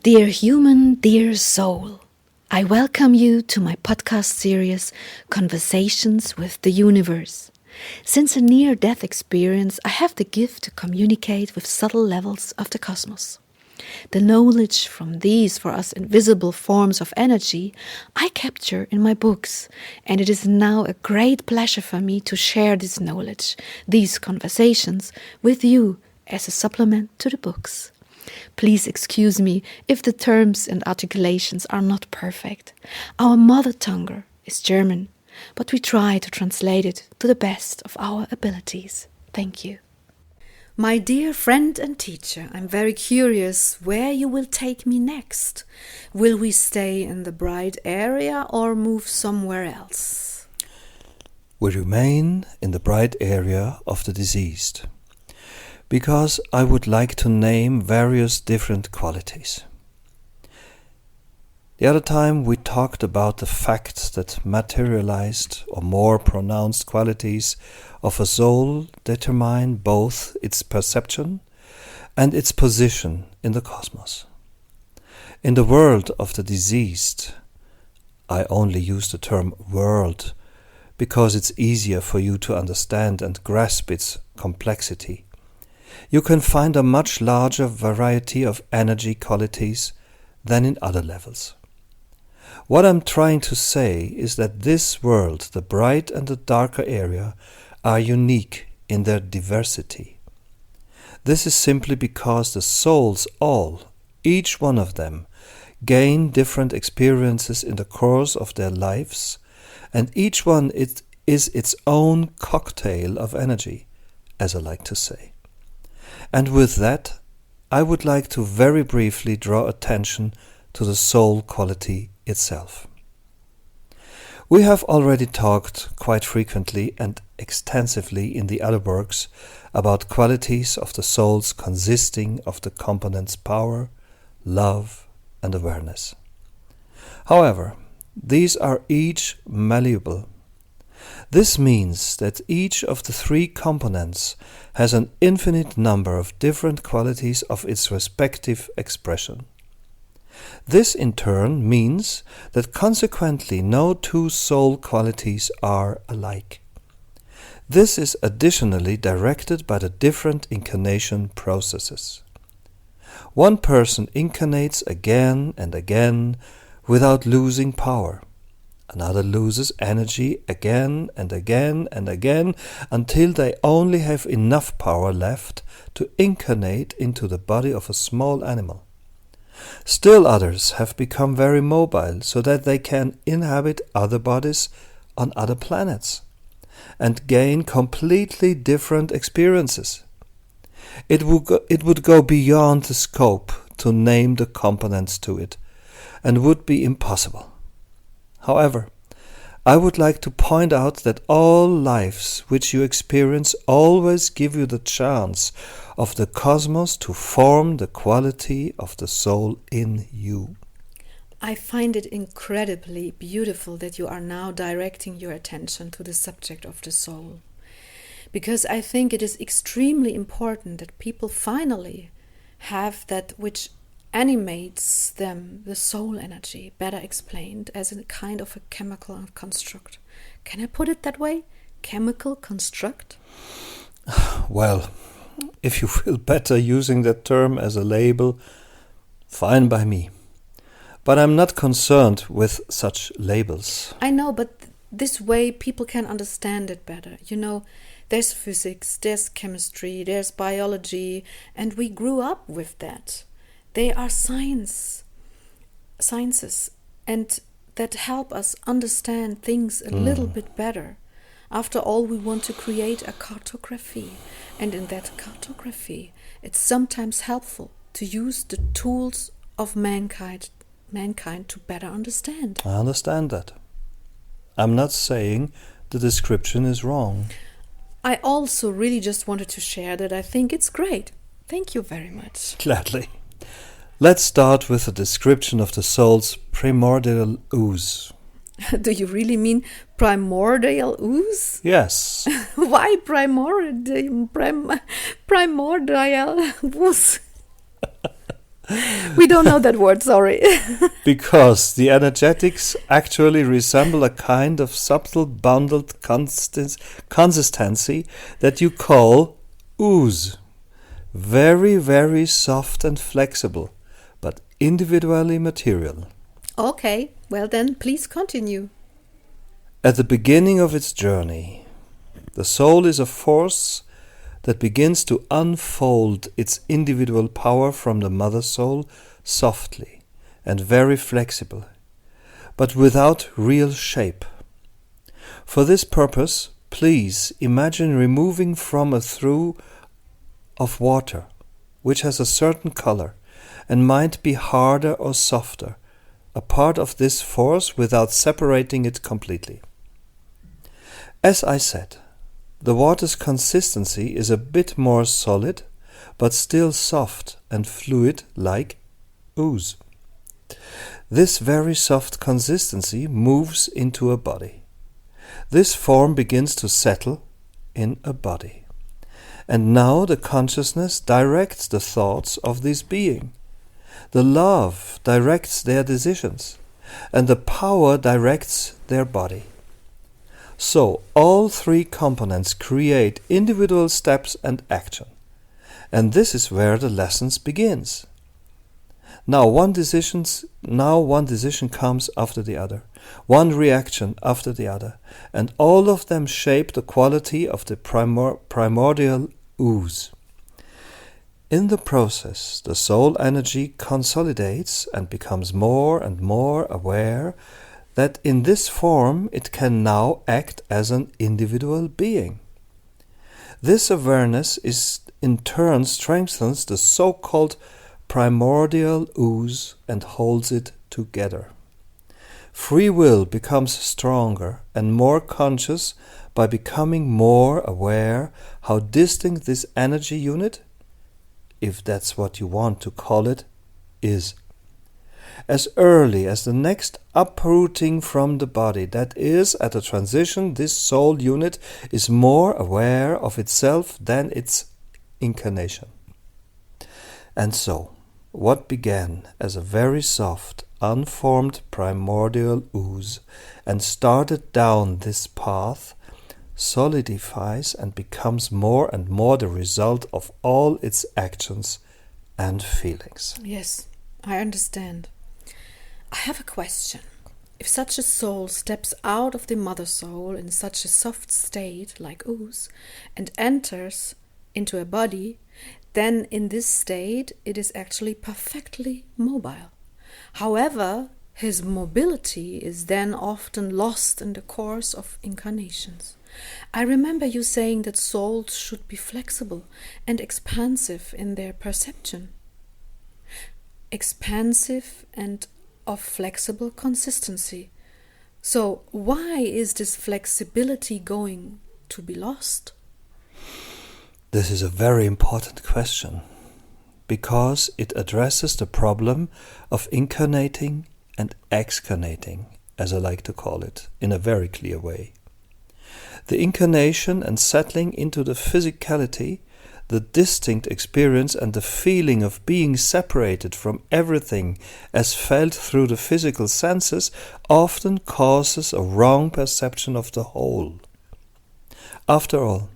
Dear human, dear soul, I welcome you to my podcast series, Conversations with the Universe. Since a near-death experience, I have the gift to communicate with subtle levels of the cosmos. The knowledge from these for us invisible forms of energy I capture in my books, and it is now a great pleasure for me to share this knowledge, these conversations, with you as a supplement to the books. Please excuse me if the terms and articulations are not perfect. Our mother tongue is German, but we try to translate it to the best of our abilities. Thank you. My dear friend and teacher, I'm very curious where you will take me next. Will we stay in the bright area or move somewhere else? We remain in the bright area of the deceased, because I would like to name various different qualities. The other time we talked about the fact that materialized or more pronounced qualities of a soul determine both its perception and its position in the cosmos. In the world of the deceased, I only use the term world because it's easier for you to understand and grasp its complexity. You can find a much larger variety of energy qualities than in other levels. What I'm trying to say is that this world, the bright and the darker area, are unique in their diversity. This is simply because the souls each one of them, gain different experiences in the course of their lives, and each one is its own cocktail of energy, as I like to say. And with that, I would like to very briefly draw attention to the soul quality itself. We have already talked quite frequently and extensively in the other works about qualities of the souls consisting of the components power, love, and awareness. However, these are each malleable. This means that each of the three components has an infinite number of different qualities of its respective expression. This in turn means that consequently no two soul qualities are alike. This is additionally directed by the different incarnation processes. One person incarnates again and again without losing power. Another loses energy again and again and again until they only have enough power left to incarnate into the body of a small animal. Still others have become very mobile so that they can inhabit other bodies on other planets and gain completely different experiences. It would go beyond the scope to name the components to it and would be impossible. However, I would like to point out that all lives which you experience always give you the chance of the cosmos to form the quality of the soul in you. I find it incredibly beautiful that you are now directing your attention to the subject of the soul, because I think it is extremely important that people finally have that which animates them, the soul energy, better explained as a kind of a chemical construct. Can I put it that way? Chemical construct? Well, if you feel better using that term as a label, fine by me. But I'm not concerned with such labels. I know, but this way people can understand it better. You know, there's physics, there's chemistry, there's biology, and we grew up with that. They are sciences, and that help us understand things a little bit better. After all, we want to create a cartography, and in that cartography, it's sometimes helpful to use the tools of mankind to better understand. I understand that. I'm not saying the description is wrong. I also really just wanted to share that I think it's great. Thank you very much. Gladly. Let's start with a description of the soul's primordial ooze. Do you really mean primordial ooze? Yes. Why primordial ooze? We don't know that word, sorry. Because the energetics actually resemble a kind of subtle bundled consistency that you call ooze. Very, very soft and flexible, but individually material. Okay, well then, please continue. At the beginning of its journey, the soul is a force that begins to unfold its individual power from the mother soul softly and very flexible, but without real shape. For this purpose, please imagine removing from a trough of water, which has a certain color and might be harder or softer, a part of this force without separating it completely. As I said, the water's consistency is a bit more solid, but still soft and fluid like ooze. This very soft consistency moves into a body. This form begins to settle in a body. And now the consciousness directs the thoughts of this being. The love directs their decisions, and the power directs their body. So all three components create individual steps and action. And this is where the lessons begins. Now one decision comes after the other, one reaction after the other, and all of them shape the quality of the primordial ooze. In the process, the soul energy consolidates and becomes more and more aware that in this form it can now act as an individual being. This awareness in turn strengthens the so-called primordial ooze and holds it together. Free will becomes stronger and more conscious by becoming more aware how distinct this energy unit, if that's what you want to call it, is. As early as the next uprooting from the body, that is, at a transition, this soul unit is more aware of itself than its incarnation. And so, what began as a very soft, unformed primordial ooze and started down this path solidifies and becomes more and more the result of all its actions and feelings. Yes, I understand. I have a question. If such a soul steps out of the mother soul in such a soft state like ooze and enters into a body, then in this state it is actually perfectly mobile. However, his mobility is then often lost in the course of incarnations. I remember you saying that souls should be flexible and expansive in their perception. Expansive and of flexible consistency. So why is this flexibility going to be lost? This is a very important question, because it addresses the problem of incarnating and excarnating, as I like to call it, in a very clear way. The incarnation and settling into the physicality, the distinct experience and the feeling of being separated from everything as felt through the physical senses often causes a wrong perception of the whole. After all,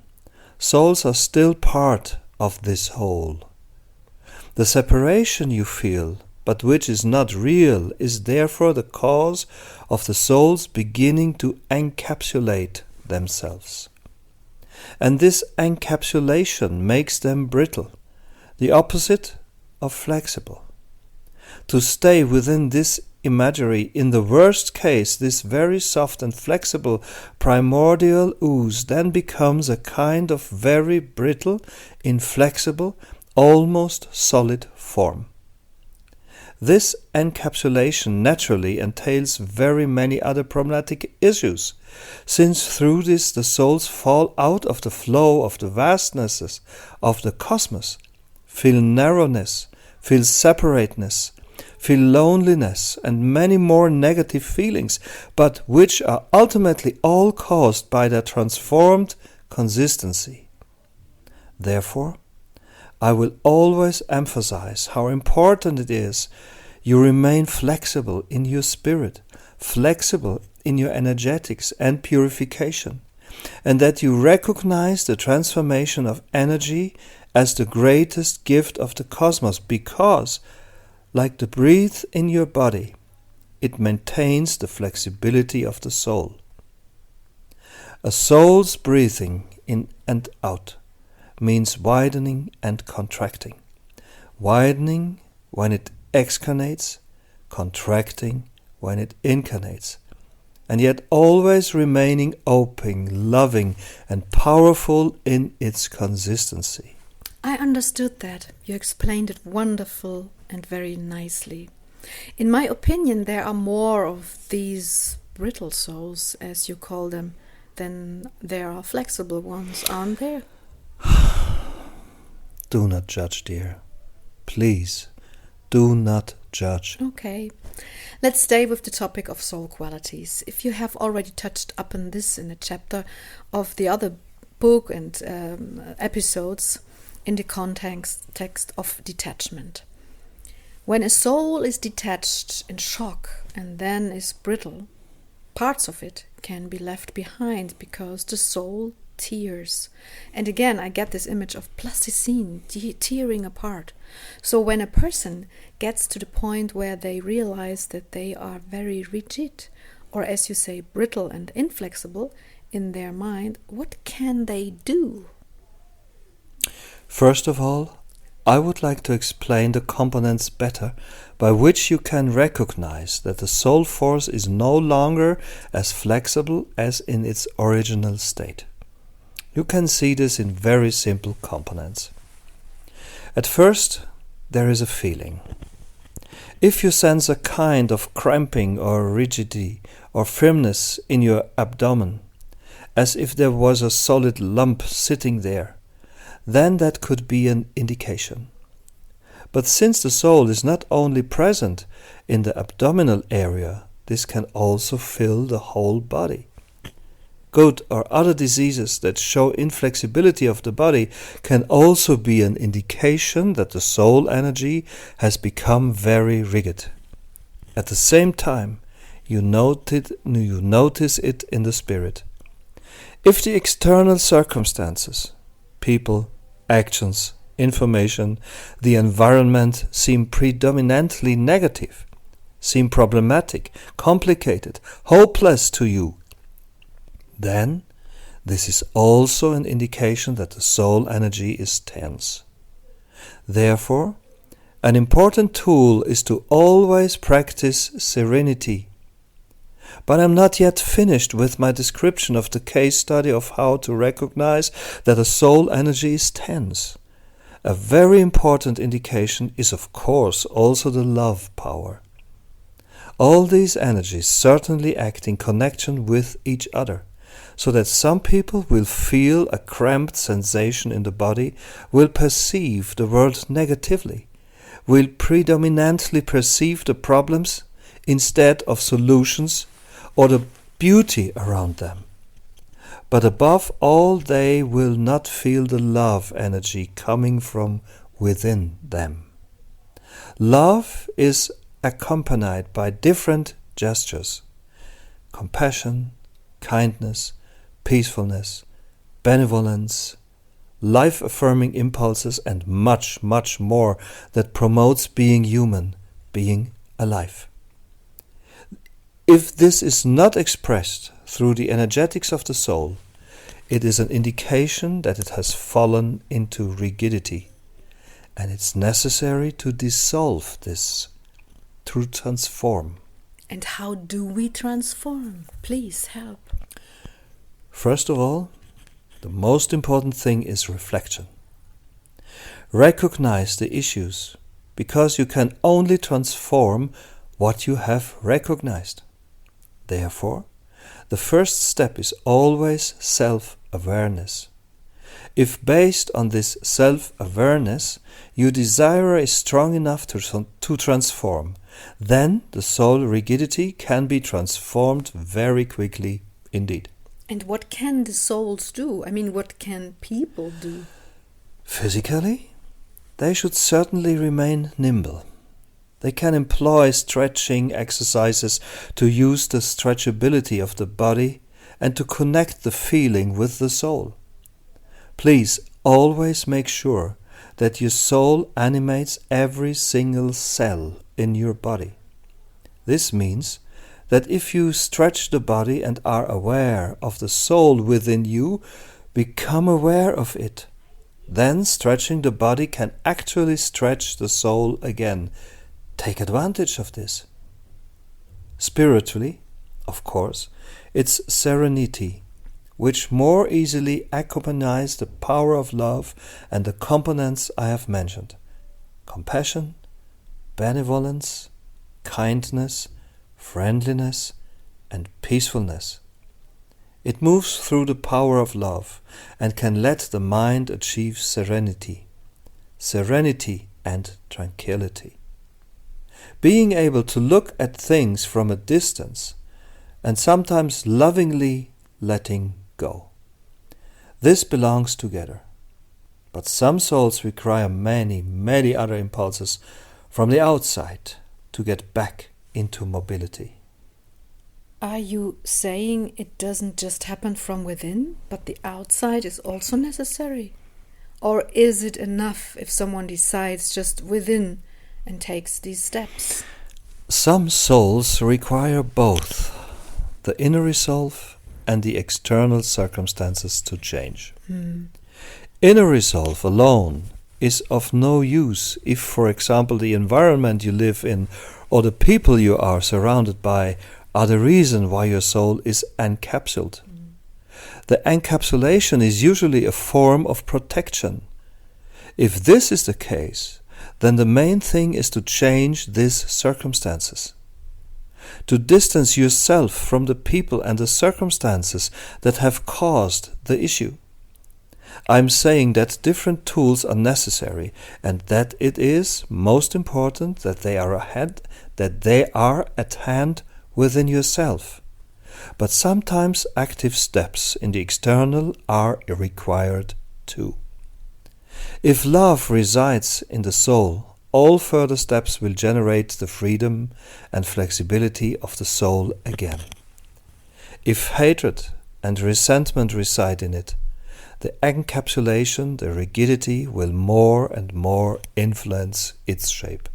souls are still part of this whole. The separation you feel, but which is not real, is therefore the cause of the souls beginning to encapsulate themselves. And this encapsulation makes them brittle, the opposite of flexible. To stay within this imagery, in the worst case, this very soft and flexible primordial ooze then becomes a kind of very brittle, inflexible, almost solid form. This encapsulation naturally entails very many other problematic issues, since through this the souls fall out of the flow of the vastnesses of the cosmos, feel narrowness, feel separateness, feel loneliness, and many more negative feelings, but which are ultimately all caused by their transformed consistency. Therefore, I will always emphasize how important it is you remain flexible in your spirit, flexible in your energetics and purification, and that you recognize the transformation of energy as the greatest gift of the cosmos, because, like the breath in your body, it maintains the flexibility of the soul. A soul's breathing in and out means widening and contracting. Widening when it excarnates, contracting when it incarnates, and yet always remaining open, loving, and powerful in its consistency. I understood that. You explained it wonderful and very nicely. In my opinion, there are more of these brittle souls, as you call them, than there are flexible ones, aren't there? Do not judge, dear. Please, do not judge. Okay. Let's stay with the topic of soul qualities. If you have already touched upon this in a chapter of the other book and episodes in the context of detachment. When a soul is detached in shock and then is brittle, parts of it can be left behind because the soul tears. And again, I get this image of plasticine tearing apart. So when a person gets to the point where they realize that they are very rigid, or as you say, brittle and inflexible in their mind, what can they do? First of all, I would like to explain the components better by which you can recognize that the soul force is no longer as flexible as in its original state. You can see this in very simple components. At first, there is a feeling. If you sense a kind of cramping or rigidity or firmness in your abdomen, as if there was a solid lump sitting there, then that could be an indication. But since the soul is not only present in the abdominal area, this can also fill the whole body. Gout or other diseases that show inflexibility of the body can also be an indication that the soul energy has become very rigid. At the same time, you notice it in the spirit. If the external circumstances, people, actions, information, the environment seem predominantly negative, seem problematic, complicated, hopeless to you, then this is also an indication that the soul energy is tense. Therefore, an important tool is to always practice serenity. But I'm not yet finished with my description of the case study of how to recognize that a soul energy is tense. A very important indication is, of course, also the love power. All these energies certainly act in connection with each other, so that some people will feel a cramped sensation in the body, will perceive the world negatively, will predominantly perceive the problems instead of solutions or the beauty around them. But above all, they will not feel the love energy coming from within them. Love is accompanied by different gestures: compassion, kindness, peacefulness, benevolence, life-affirming impulses, and much, much more that promotes being human, being alive. If this is not expressed through the energetics of the soul, it is an indication that it has fallen into rigidity, and it's necessary to dissolve this, to transform. And how do we transform? Please help. First of all, the most important thing is reflection. Recognize the issues, because you can only transform what you have recognized. Therefore, the first step is always self-awareness. If based on this self-awareness, your desire is strong enough to transform, then the soul rigidity can be transformed very quickly indeed. And what can the souls do? I mean, what can people do? Physically, they should certainly remain nimble. They can employ stretching exercises to use the stretchability of the body and to connect the feeling with the soul. Please always make sure that your soul animates every single cell in your body. This means that if you stretch the body and are aware of the soul within you, become aware of it. Then stretching the body can actually stretch the soul again. Take advantage of this. Spiritually, of course, it's serenity, which more easily accompanies the power of love and the components I have mentioned: compassion, benevolence, kindness, friendliness, and peacefulness. It moves through the power of love and can let the mind achieve serenity and tranquility. Being able to look at things from a distance and sometimes lovingly letting go. This belongs together. But some souls require many, many other impulses from the outside to get back into mobility. Are you saying it doesn't just happen from within, but the outside is also necessary? Or is it enough if someone decides just within and takes these steps? Some souls require both the inner resolve and the external circumstances to change. Inner resolve alone is of no use if, for example, the environment you live in or the people you are surrounded by are the reason why your soul is encapsulated. The encapsulation is usually a form of protection. If this is the case, then the main thing is to change these circumstances. To distance yourself from the people and the circumstances that have caused the issue. I'm saying that different tools are necessary and that it is most important that they are at hand within yourself. But sometimes active steps in the external are required too. If love resides in the soul, all further steps will generate the freedom and flexibility of the soul again. If hatred and resentment reside in it, the encapsulation, the rigidity, will more and more influence its shape.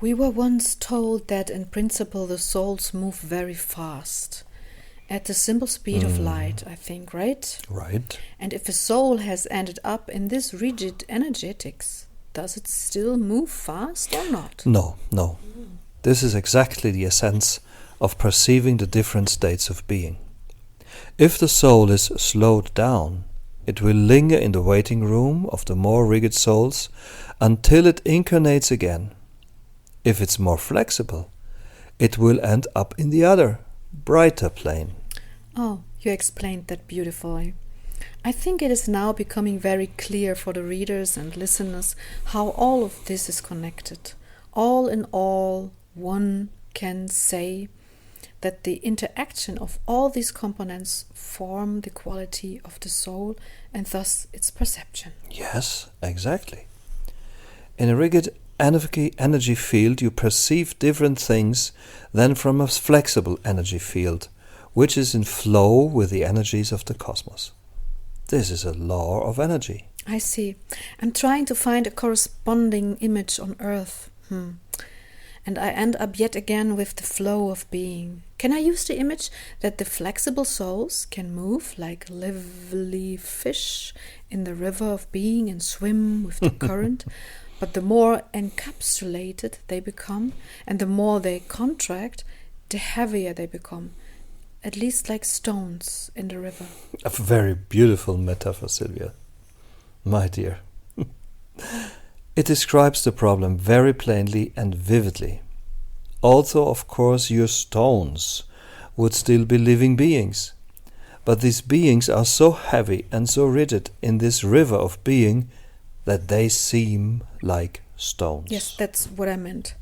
We were once told that in principle the souls move very fast, at the simple speed of light, I think, right? Right. And if a soul has ended up in this rigid energetics, does it still move fast or not? No. This is exactly the essence of perceiving the different states of being. If the soul is slowed down, it will linger in the waiting room of the more rigid souls until it incarnates again. If it's more flexible, it will end up in the other, brighter plane. Oh, you explained that beautifully. I think it is now becoming very clear for the readers and listeners how all of this is connected. All in all, one can say that the interaction of all these components form the quality of the soul and thus its perception. Yes, exactly. In a rigid energy field, you perceive different things than from a flexible energy field, which is in flow with the energies of the cosmos. This is a law of energy. I see. I'm trying to find a corresponding image on Earth. And I end up yet again with the flow of being. Can I use the image that the flexible souls can move like lively fish in the river of being and swim with the current? But the more encapsulated they become and the more they contract, the heavier they become, at least like stones in the river. A very beautiful metaphor, Sylvia. My dear. It describes the problem very plainly and vividly. Also, of course, your stones would still be living beings. But these beings are so heavy and so rigid in this river of being that they seem like stones. Yes, that's what I meant.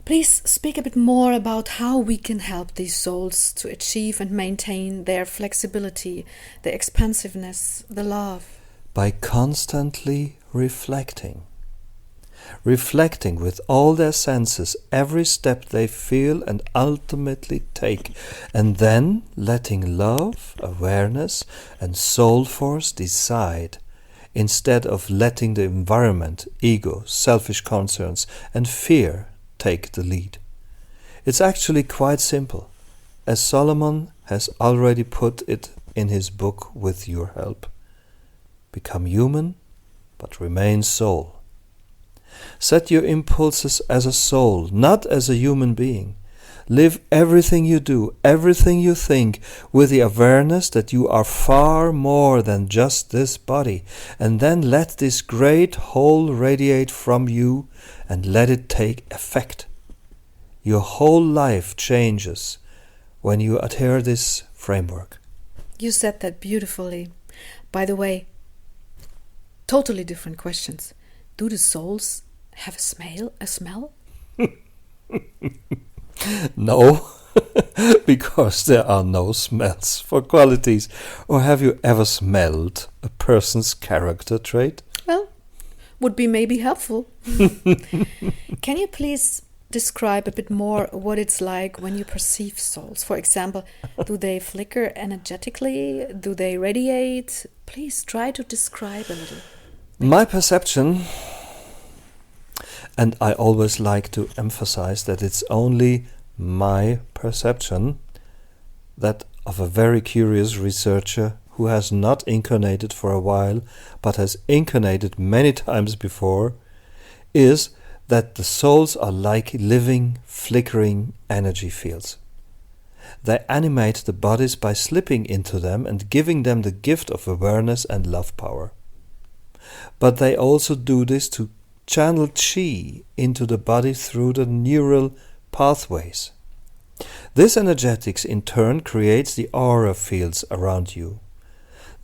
Please speak a bit more about how we can help these souls to achieve and maintain their flexibility, their expansiveness, the love. By constantly reflecting. Reflecting with all their senses every step they feel and ultimately take, and then letting love, awareness, and soul force decide, instead of letting the environment, ego, selfish concerns, and fear take the lead. It's actually quite simple, as Solomon has already put it in his book With Your Help. Become human, but remain soul. Set your impulses as a soul, not as a human being. Live everything you do, everything you think, with the awareness that you are far more than just this body, and then let this great whole radiate from you and let it take effect. Your whole life changes when you adhere this framework. You said that beautifully. By the way, totally different questions. Do the souls have a smell? No, because there are no smells for qualities. Or have you ever smelled a person's character trait? Well, would be maybe helpful. Can you please describe a bit more what it's like when you perceive souls? For example, do they flicker energetically? Do they radiate? Please try to describe a little. My perception, and I always like to emphasize that it's only my perception, that of a very curious researcher who has not incarnated for a while, but has incarnated many times before, is that the souls are like living, flickering energy fields. They animate the bodies by slipping into them and giving them the gift of awareness and love power. But they also do this to channel chi into the body through the neural pathways. This energetics in turn creates the aura fields around you.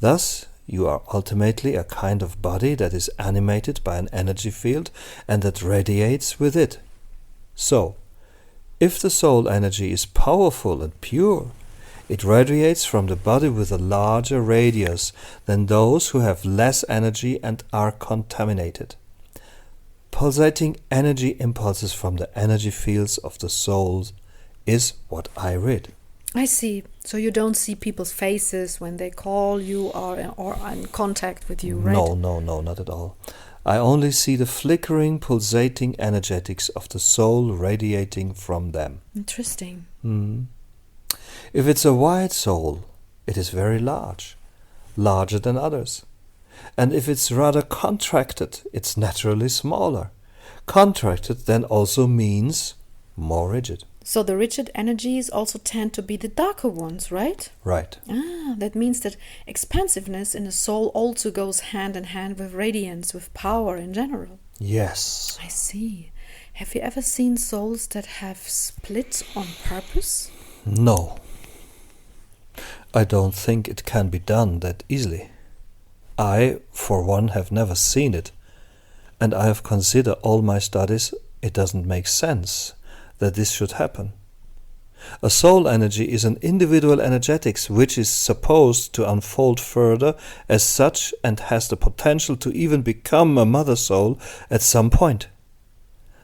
Thus, you are ultimately a kind of body that is animated by an energy field and that radiates with it. So, if the soul energy is powerful and pure, it radiates from the body with a larger radius than those who have less energy and are contaminated. Pulsating energy impulses from the energy fields of the souls is what I read. I see. So you don't see people's faces when they call you or in contact with you, right? No, not at all. I only see the flickering, pulsating energetics of the soul radiating from them. Interesting. If it's a white soul, it is very large, larger than others. And if it's rather contracted, it's naturally smaller. Contracted then also means more rigid. So the rigid energies also tend to be the darker ones, right? Right. That means that expansiveness in the soul also goes hand in hand with radiance, with power in general. Yes. I see. Have you ever seen souls that have split on purpose? No. I don't think it can be done that easily. I, for one, have never seen it, and I have considered all my studies. It doesn't make sense that this should happen. A soul energy is an individual energetics which is supposed to unfold further as such and has the potential to even become a mother soul at some point.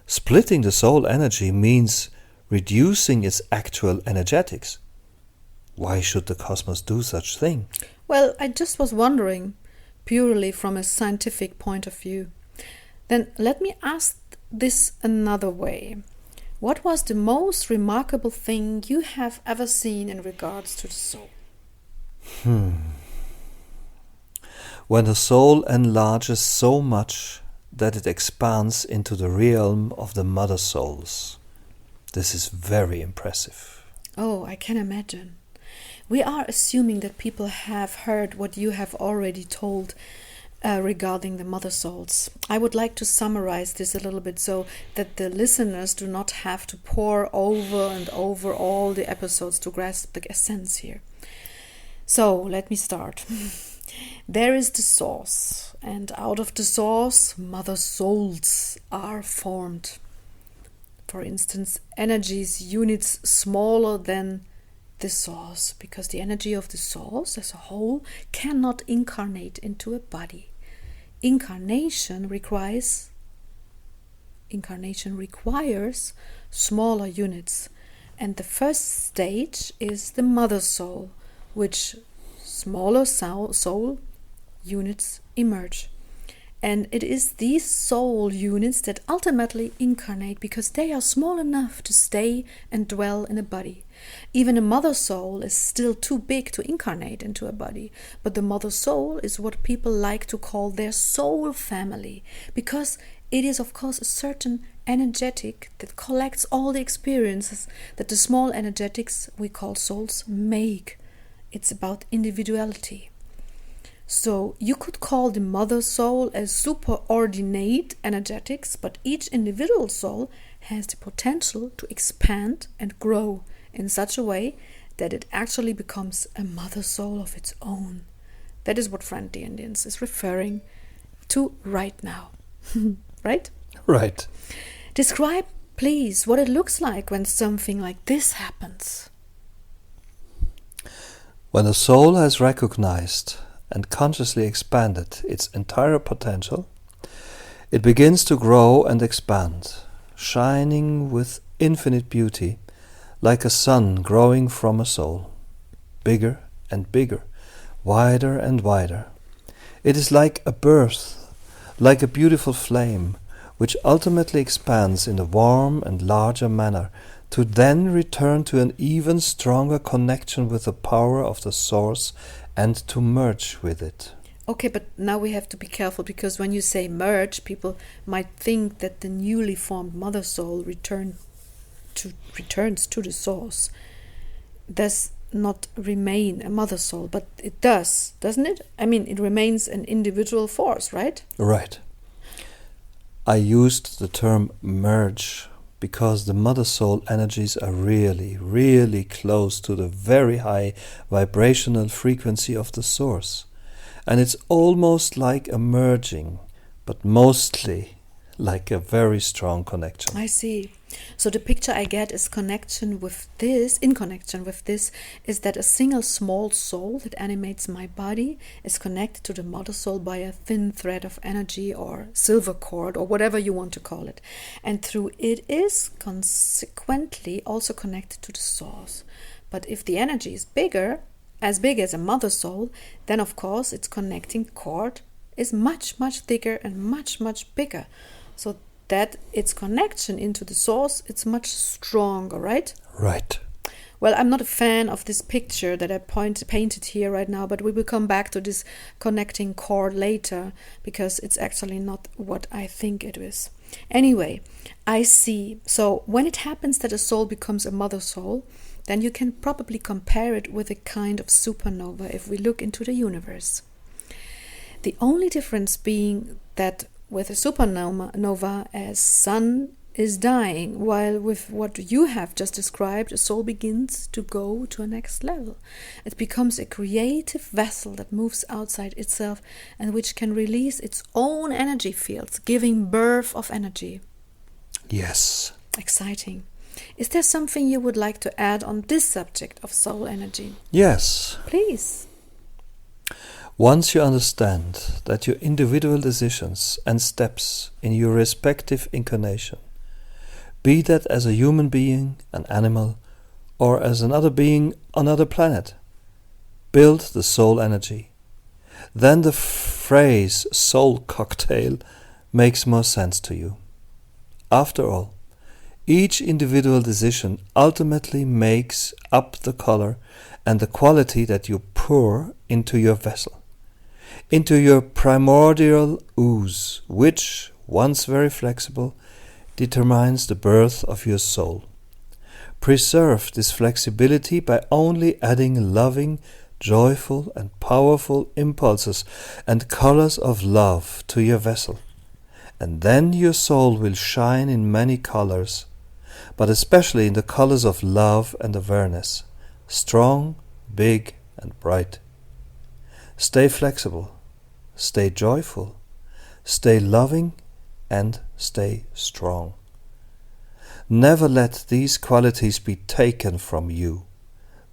Splitting the soul energy means reducing its actual energetics. Why should the cosmos do such thing? Well, I just was wondering, purely from a scientific point of view. Then let me ask this another way. What was the most remarkable thing you have ever seen in regards to the soul? When the soul enlarges so much that it expands into the realm of the mother souls. This is very impressive. Oh, I can imagine. We are assuming that people have heard what you have already told regarding the mother souls. I would like to summarize this a little bit so that the listeners do not have to pore over and over all the episodes to grasp the essence here. So, let me start. There is the source, and out of the source, mother souls are formed. For instance, energies, units smaller than the source, because the energy of the source as a whole cannot incarnate into a body. incarnation requires smaller units. And the first stage is the mother soul, which smaller soul units emerge. And it is these soul units that ultimately incarnate because they are small enough to stay and dwell in a body. Even a mother soul is still too big to incarnate into a body, but the mother soul is what people like to call their soul family, because it is, of course, a certain energetic that collects all the experiences that the small energetics we call souls make. It's about individuality. So you could call the mother soul a superordinate energetics, but each individual soul has the potential to expand and grow in such a way that it actually becomes a mother soul of its own. That is what Friend the Indians is referring to right now. Right? Right. Describe, please, what it looks like when something like this happens. When a soul has recognized and consciously expanded its entire potential, it begins to grow and expand, shining with infinite beauty, like a sun growing from a soul, bigger and bigger, wider and wider. It is like a birth, like a beautiful flame, which ultimately expands in a warm and larger manner, to then return to an even stronger connection with the power of the source and to merge with it. Okay, but now we have to be careful, because when you say merge, people might think that the newly formed mother soul returns to the source. Does not remain a mother soul, but it does, doesn't it? I mean, it remains an individual force, right? Right. I used the term merge because the mother soul energies are really, really close to the very high vibrational frequency of the source. And it's almost like a merging, but mostly like a very strong connection. I see. So the picture I get is in connection with this, is that a single small soul that animates my body is connected to the mother soul by a thin thread of energy or silver cord or whatever you want to call it. And through it is consequently also connected to the source. But if the energy is as big as a mother soul, then of course its connecting cord is much, much thicker and much, much bigger. So that its connection into the source, it's much stronger, right? Right. Well, I'm not a fan of this picture that I painted here right now, but we will come back to this connecting cord later, because it's actually not what I think it is. Anyway, I see. So when it happens that a soul becomes a mother soul, then you can probably compare it with a kind of supernova if we look into the universe. The only difference being that with a supernova, a sun is dying, while with what you have just described, a soul begins to go to a next level. It becomes a creative vessel that moves outside itself and which can release its own energy fields, giving birth of energy. Yes. Exciting. Is there something you would like to add on this subject of soul energy? Yes. Please. Once you understand that your individual decisions and steps in your respective incarnation, be that as a human being, an animal, or as another being on another planet, build the soul energy, then the phrase soul cocktail makes more sense to you. After all, each individual decision ultimately makes up the color and the quality that you pour into your vessel, into your primordial ooze, which, once very flexible, determines the birth of your soul. Preserve this flexibility by only adding loving, joyful and powerful impulses and colors of love to your vessel, and then your soul will shine in many colors, but especially in the colors of love and awareness, strong, big and bright. Stay flexible, stay joyful, stay loving and stay strong. Never let these qualities be taken from you,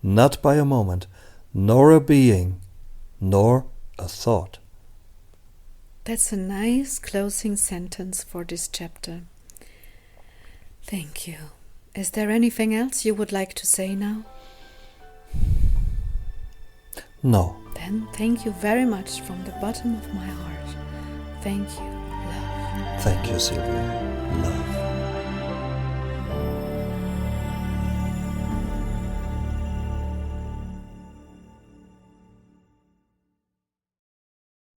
not by a moment, nor a being, nor a thought. That's a nice closing sentence for this chapter. Thank you. Is there anything else you would like to say now? No. Then thank you very much from the bottom of my heart. Thank you, love. Thank you, Sylvia.